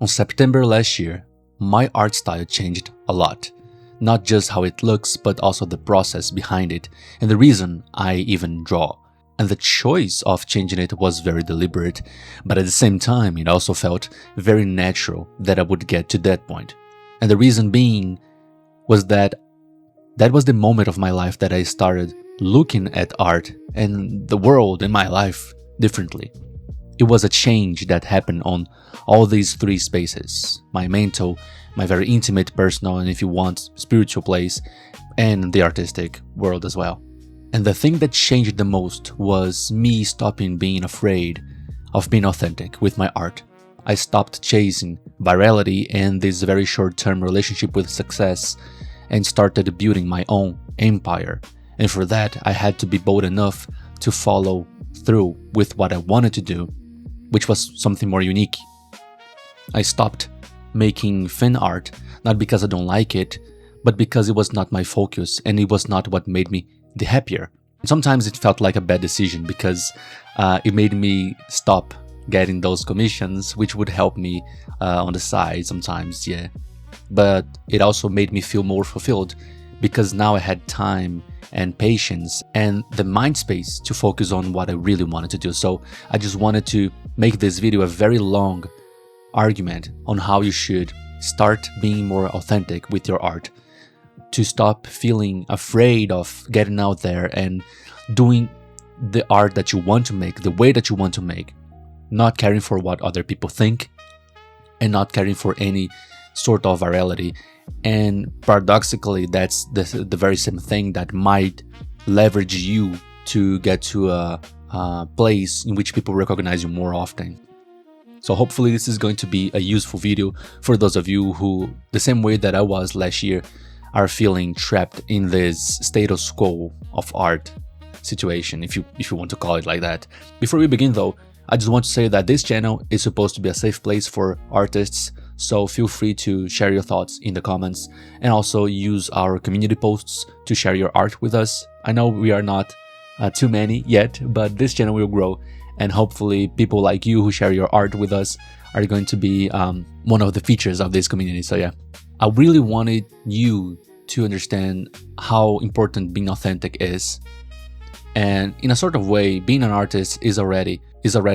On September last year, my art style changed a lot. Not just how it looks, but also the process behind it and the reason I even draw. And the choice of changing it was very deliberate, but at the same time it also felt very natural that I would get to that point. And the reason being was that was the moment of my life that I started looking at art and the world and my life differently. It was a change that happened on all these three spaces: my mental, my very intimate, personal, and if you want, spiritual place, and the artistic world as well. And the thing that changed the most was me stopping being afraid of being authentic with my art. I stopped chasing virality and this very short-term relationship with success and started building my own empire. And for that, I had to be bold enough to follow through with what I wanted to do, which was something more unique. I stopped making fan art, not because I don't like it, but because it was not my focus and it was not what made me the happier. Sometimes it felt like a bad decision because it made me stop getting those commissions, which would help me on the side sometimes, yeah. But it also made me feel more fulfilled because now I had time and patience and the mind space to focus on what I really wanted to do. So I just wanted to make this video a very long argument on how you should start being more authentic with your art, to stop feeling afraid of getting out there and doing the art that you want to make, the way that you want to make, not caring for what other people think and not caring for any sort of virality. And paradoxically, that's the very same thing that might leverage you to get to a place in which people recognize you more often. So hopefully this is going to be a useful video for those of you who, the same way that I was last year, are feeling trapped in this status quo of art situation, if you want to call it like that. Before we begin though, I just want to say that this channel is supposed to be a safe place for artists, so feel free to share your thoughts in the comments and also use our community posts to share your art with us. I know we are not too many yet, but this channel will grow and hopefully people like you who share your art with us are going to be one of the features of this community. So yeah, I really wanted you to understand how important being authentic is. And in a sort of way, being an artist is already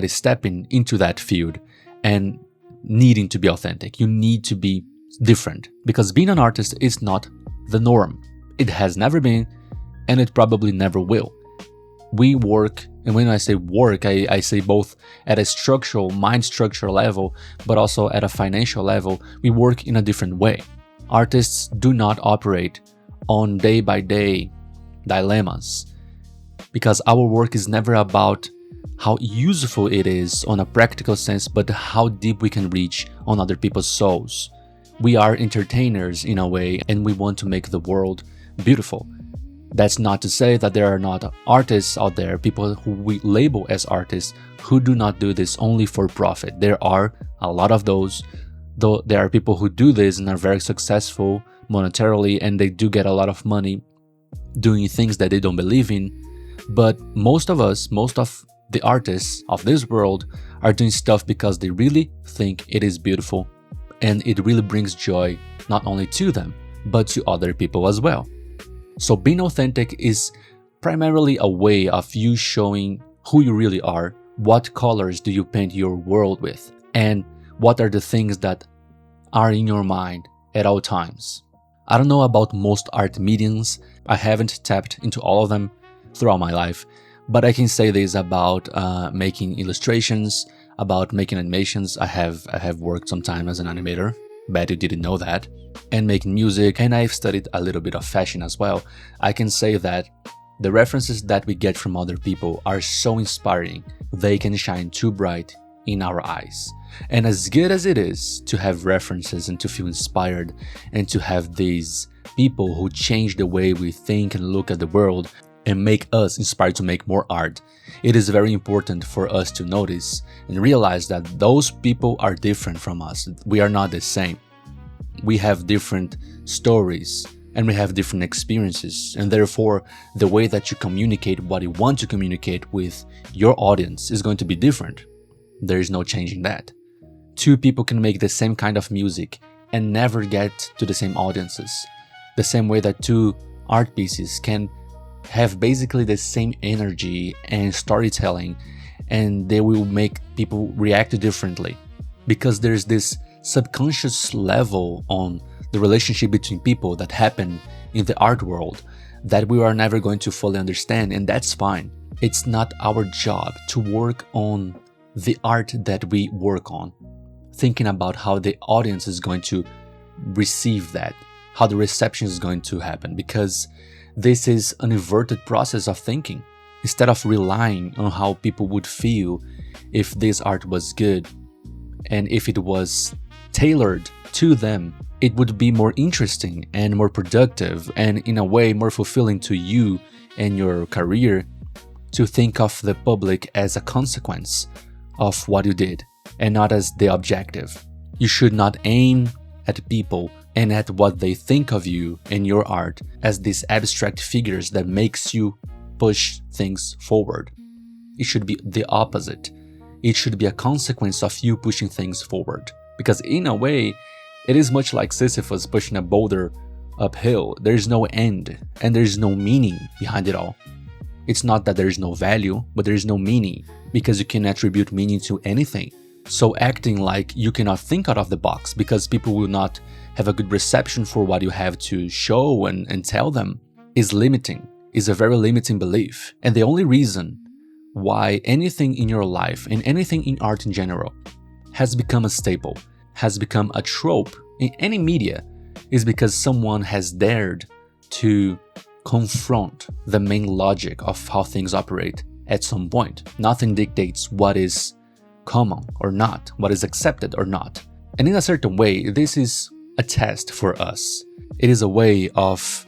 stepping into that field and needing to be authentic. You need to be different because being an artist is not the norm. It has never been and it probably never will. We work, and when I say work, I say both at a structural, mind structure level, but also at a financial level. We work in a different way. Artists do not operate on day-by-day dilemmas because our work is never about how useful it is on a practical sense, but how deep we can reach on other people's souls. We are entertainers in a way, and we want to make the world beautiful. That's not to say that there are not artists out there, people who we label as artists, who do not do this only for profit. There are a lot of those, though there are people who do this and are very successful monetarily, and they do get a lot of money doing things that they don't believe in. But most of us, most of the artists of this world are doing stuff because they really think it is beautiful and it really brings joy not only to them, but to other people as well. So being authentic is primarily a way of you showing who you really are, what colors do you paint your world with, and what are the things that are in your mind at all times. I don't know about most art mediums, I haven't tapped into all of them throughout my life, but I can say this about making illustrations, about making animations. I have worked some time as an animator, bet you didn't know that, and making music, and I've studied a little bit of fashion as well. I can say that the references that we get from other people are so inspiring, they can shine too bright in our eyes. And as good as it is to have references and to feel inspired and to have these people who change the way we think and look at the world and make us inspired to make more art, it is very important for us to notice and realize that those people are different from us. We are not the same. We have different stories and we have different experiences, and therefore the way that you communicate what you want to communicate with your audience is going to be different. There is no changing that. Two people can make the same kind of music and never get to the same audiences. The same way that two art pieces can have basically the same energy and storytelling, and they will make people react differently. Because there's this subconscious level on the relationship between people that happen in the art world that we are never going to fully understand, and that's fine. It's not our job to work on the art that we work on, thinking about how the audience is going to receive that, how the reception is going to happen, because this is an inverted process of thinking. Instead of relying on how people would feel if this art was good, and if it was tailored to them, it would be more interesting and more productive, and in a way more fulfilling to you and your career, to think of the public as a consequence of what you did and not as the objective. You should not aim at people and at what they think of you and your art as these abstract figures that makes you push things forward. It should be the opposite. It should be a consequence of you pushing things forward. Because in a way, it is much like Sisyphus pushing a boulder uphill. There is no end and there is no meaning behind it all. It's not that there is no value, but there is no meaning, because you can attribute meaning to anything. So acting like you cannot think out of the box because people will not have a good reception for what you have to show and tell them is limiting, is a very limiting belief. And the only reason why anything in your life and anything in art in general has become a staple, has become a trope in any media, is because someone has dared to confront the main logic of how things operate at some point. Nothing dictates what is common or not, what is accepted or not. And in a certain way, this is a test for us. It is a way of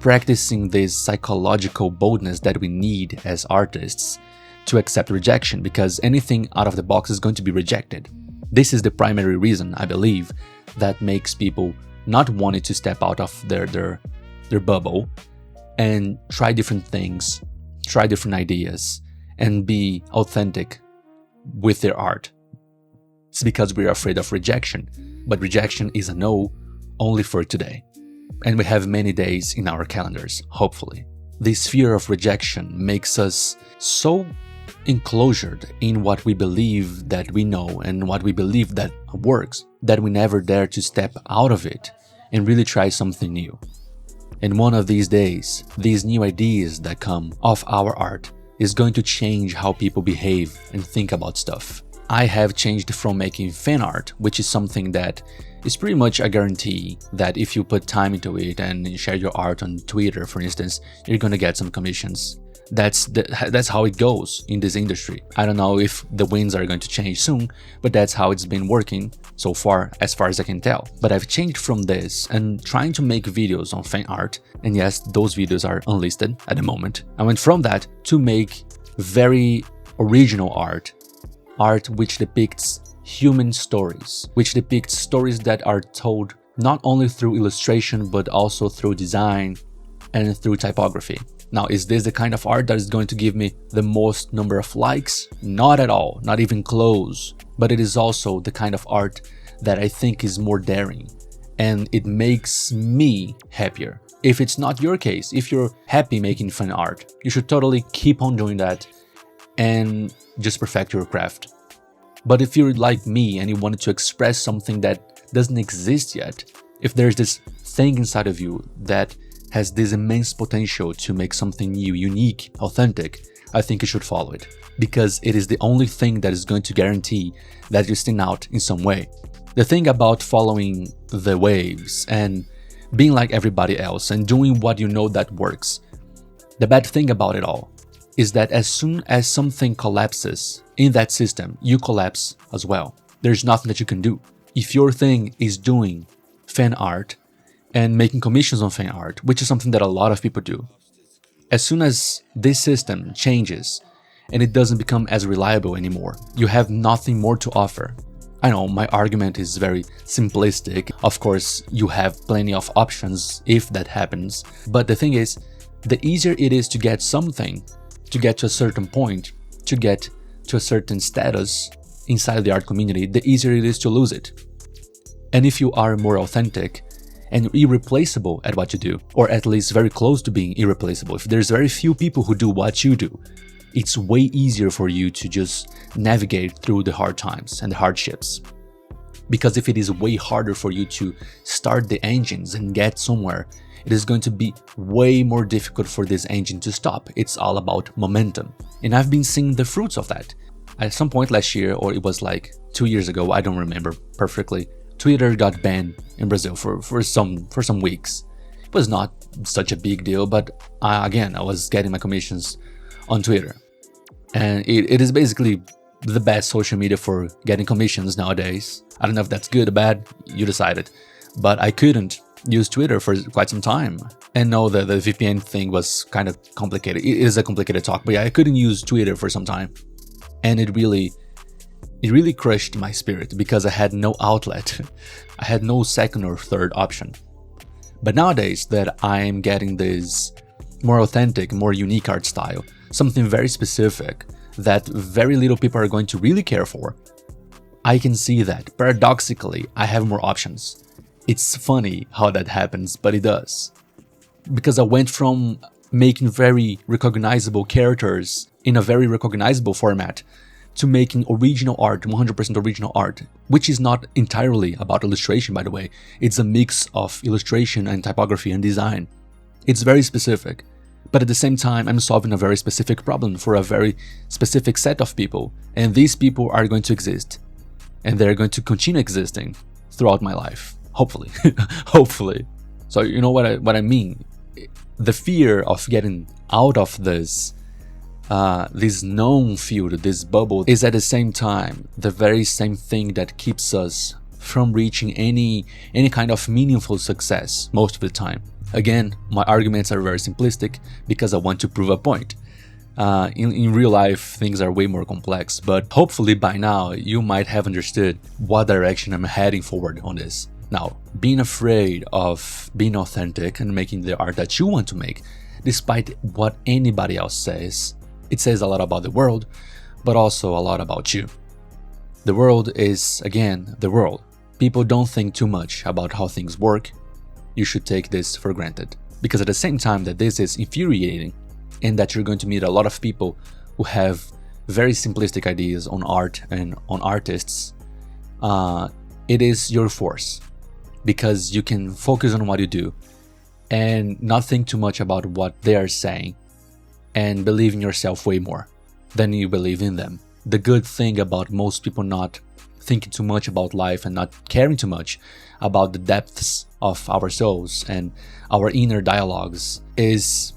practicing this psychological boldness that we need as artists to accept rejection, because anything out of the box is going to be rejected. This is the primary reason, I believe, that makes people not wanting to step out of their bubble and try different things, try different ideas, and be authentic with their art. It's because we're afraid of rejection. But rejection is a no only for today. And we have many days in our calendars, hopefully. This fear of rejection makes us so enclosured in what we believe that we know and what we believe that works, that we never dare to step out of it and really try something new. And one of these days, these new ideas that come off our art is going to change how people behave and think about stuff. I have changed from making fan art, which is something that is pretty much a guarantee that if you put time into it and share your art on Twitter, for instance, you're gonna get some commissions. That's how it goes in this industry. I don't know if the winds are going to change soon, but that's how it's been working so far as I can tell. But I've changed from this and trying to make videos on fan art, and yes, those videos are unlisted at the moment. I went from that to make very original art which depicts human stories, which depicts stories that are told not only through illustration but also through design and through typography. Now, is this the kind of art that is going to give me the most number of likes? Not at all, not even close. But it is also the kind of art that I think is more daring, and it makes me happier. If it's not your case, if you're happy making fan art, you should totally keep on doing that and just perfect your craft. But if you're like me and you wanted to express something that doesn't exist yet, if there's this thing inside of you that has this immense potential to make something new, unique, authentic, I think you should follow it. Because it is the only thing that is going to guarantee that you stand out in some way. The thing about following the waves and being like everybody else and doing what you know that works, the bad thing about it all is that as soon as something collapses in that system, you collapse as well. There's nothing that you can do. If your thing is doing fan art and making commissions on fan art, which is something that a lot of people do, as soon as this system changes and it doesn't become as reliable anymore, you have nothing more to offer. I know my argument is very simplistic. Of course, you have plenty of options if that happens. But the thing is, the easier it is to get something, to get to a certain point, to get to a certain status, inside the art community, the easier it is to lose it. And if you are more authentic and irreplaceable at what you do, or at least very close to being irreplaceable, if there's very few people who do what you do, it's way easier for you to just navigate through the hard times and the hardships. Because if it is way harder for you to start the engines and get somewhere, it is going to be way more difficult for this engine to stop. It's all about momentum. And I've been seeing the fruits of that. At some point last year, or it was like 2 years ago, I don't remember perfectly, Twitter got banned in Brazil for some weeks. It was not such a big deal, but I was getting my commissions on Twitter. And it is basically the best social media for getting commissions nowadays. I don't know if that's good or bad, you decided. But I couldn't use Twitter for quite some time. And no, the VPN thing was kind of complicated. It is a complicated talk, but yeah, I couldn't use Twitter for some time. And it really crushed my spirit because I had no outlet. I had no second or third option. But nowadays that I'm getting this more authentic, more unique art style, something very specific that very little people are going to really care for, I can see that paradoxically I have more options. It's funny how that happens, but it does. Because I went from making very recognizable characters in a very recognizable format to making original art, 100% original art, which is not entirely about illustration, by the way. It's a mix of illustration and typography and design. It's very specific, but at the same time, I'm solving a very specific problem for a very specific set of people, and these people are going to exist, and they're going to continue existing throughout my life, hopefully. Hopefully. So you know what I mean? The fear of getting out of this known field, this bubble, is at the same time the very same thing that keeps us from reaching any kind of meaningful success most of the time. Again, my arguments are very simplistic because I want to prove a point. In real life, things are way more complex, but hopefully by now you might have understood what direction I'm heading forward on this. Now, being afraid of being authentic and making the art that you want to make, despite what anybody else says, it says a lot about the world, but also a lot about you. The world is, again, the world. People don't think too much about how things work. You should take this for granted. Because at the same time that this is infuriating, and that you're going to meet a lot of people who have very simplistic ideas on art and on artists, it is your force. Because you can focus on what you do and not think too much about what they are saying, and believe in yourself way more than you believe in them. The good thing about most people not thinking too much about life and not caring too much about the depths of our souls and our inner dialogues is,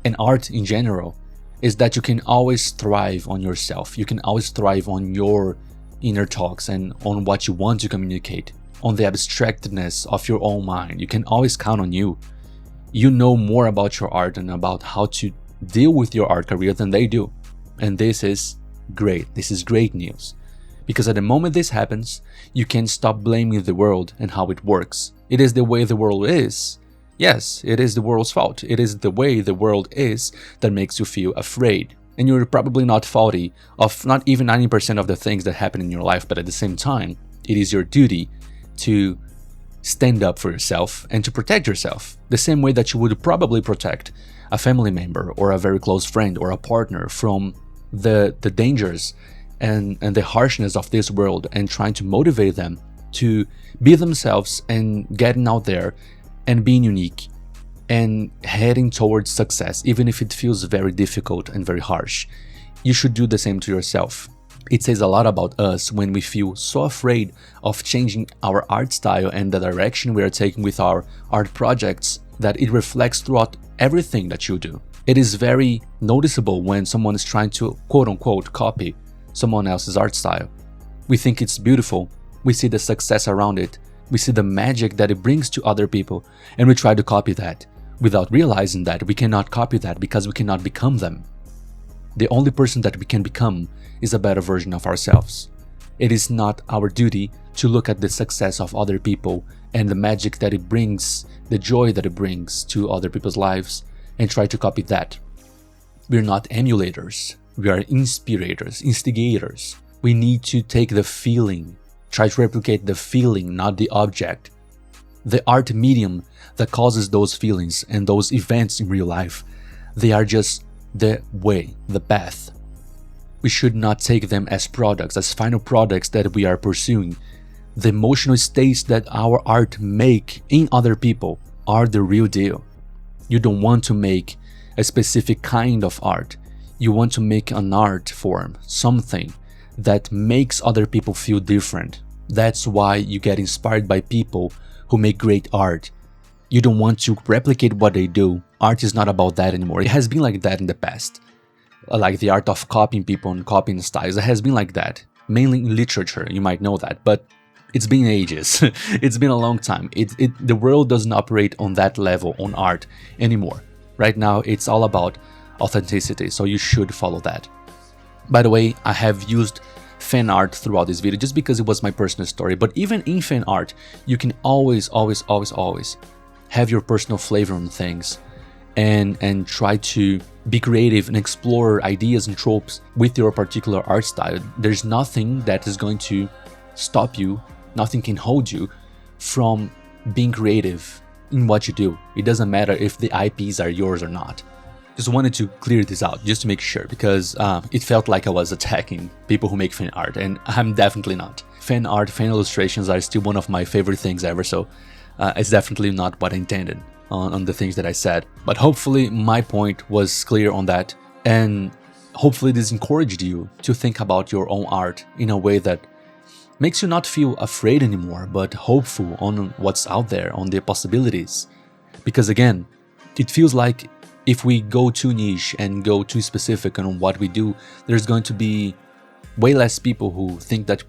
and art in general, is that you can always thrive on yourself. You can always thrive on your inner talks and on what you want to communicate, on the abstractness of your own mind. You can always count on you. You know more about your art and about how to deal with your art career than they do. And this is great. This is great news. Because at the moment this happens, you can stop blaming the world and how it works. It is the way the world is. Yes, it is the world's fault. It is the way the world is that makes you feel afraid. And you're probably not faulty of not even 90% of the things that happen in your life, but at the same time, it is your duty to stand up for yourself and to protect yourself, the same way that you would probably protect a family member or a very close friend or a partner from the dangers and the harshness of this world, and trying to motivate them to be themselves and getting out there and being unique and heading towards success, even if it feels very difficult and very harsh. You should do the same to yourself. It says a lot about us when we feel so afraid of changing our art style and the direction we are taking with our art projects that it reflects throughout everything that you do. It is very noticeable when someone is trying to quote-unquote copy someone else's art style. We think it's beautiful, we see the success around it, we see the magic that it brings to other people, and we try to copy that, without realizing that we cannot copy that because we cannot become them. The only person that we can become is a better version of ourselves. It is not our duty to look at the success of other people and the magic that it brings, the joy that it brings to other people's lives, and try to copy that. We're not emulators. We are inspirators, instigators. We need to take the feeling, try to replicate the feeling, not the object. The art medium that causes those feelings and those events in real life, they are just the way, the path. We should not take them as products, as final products that we are pursuing. The emotional states that our art make in other people are the real deal. You don't want to make a specific kind of art. You want to make an art form, something that makes other people feel different. That's why you get inspired by people who make great art. You don't want to replicate what they do. Art is not about that anymore. It has been like that in the past. Like the art of copying people and copying styles. It has been like that. Mainly in literature, you might know that. But it's been ages. It's been a long time. The world doesn't operate on that level on art anymore. Right now, it's all about authenticity, so you should follow that. By the way, I have used fan art throughout this video just because it was my personal story. But even in fan art, you can always have your personal flavor on things and try to be creative and explore ideas and tropes with your particular art style. There's nothing that is going to stop you. Nothing can hold you from being creative in what you do. It doesn't matter if the IPs are yours or not. Just wanted to clear this out just to make sure, because it felt like I was attacking people who make fan art, and I'm definitely not. Fan art, fan illustrations are still one of my favorite things ever, so it's definitely not what I intended on the things that I said. But hopefully my point was clear on that, and hopefully this encouraged you to think about your own art in a way that makes you not feel afraid anymore, but hopeful on what's out there, on the possibilities. Because again, it feels like if we go too niche and go too specific on what we do, there's going to be way less people who think that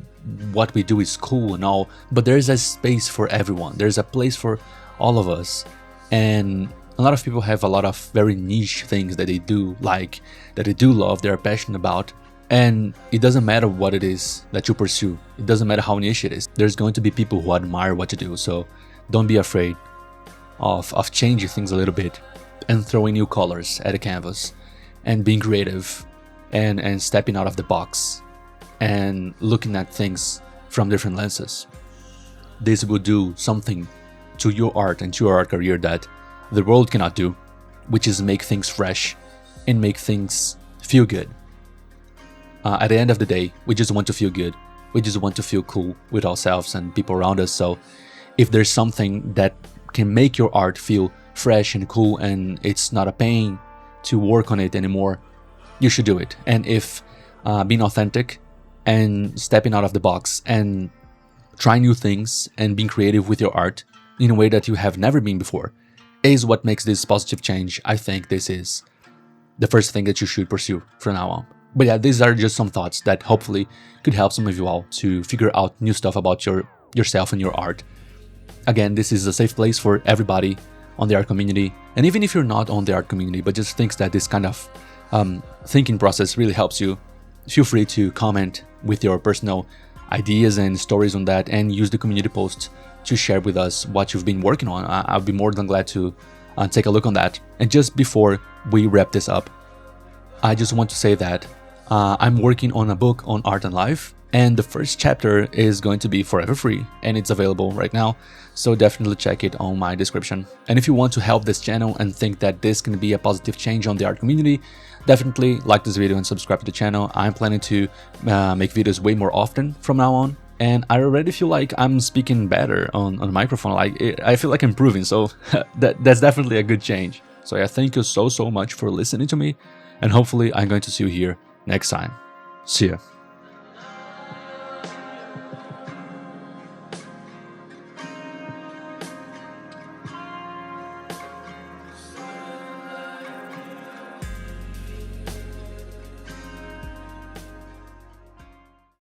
what we do is cool and all, but there's a space for everyone. There's a place for all of us. And a lot of people have a lot of very niche things that they do like, that they do love, they're passionate about. And it doesn't matter what it is that you pursue. It doesn't matter how niche it is. There's going to be people who admire what you do. So don't be afraid of changing things a little bit and throwing new colors at a canvas and being creative and stepping out of the box and looking at things from different lenses. This will do something to your art and to your art career that the world cannot do, which is make things fresh and make things feel good. At the end of the day, we just want to feel good. We just want to feel cool with ourselves and people around us. So if there's something that can make your art feel fresh and cool and it's not a pain to work on it anymore, you should do it. And if being authentic and stepping out of the box and trying new things and being creative with your art in a way that you have never been before is what makes this positive change, I think this is the first thing that you should pursue from now on. But yeah, these are just some thoughts that hopefully could help some of you all to figure out new stuff about yourself and your art. Again, this is a safe place for everybody on the art community. And even if you're not on the art community, but just thinks that this kind of thinking process really helps you, feel free to comment with your personal ideas and stories on that, and use the community post to share with us what you've been working on. I'll be more than glad to take a look on that. And just before we wrap this up, I just want to say that I'm working on a book on art and life, and the first chapter is going to be forever free, and it's available right now, so definitely check it on my description. And if you want to help this channel and think that this can be a positive change on the art community, definitely like this video and subscribe to the channel. I'm planning to make videos way more often from now on, and I already feel like I'm speaking better on the microphone. I feel like I'm improving, so that's definitely a good change. So yeah, thank you so much for listening to me, and hopefully I'm going to see you here next time. See ya.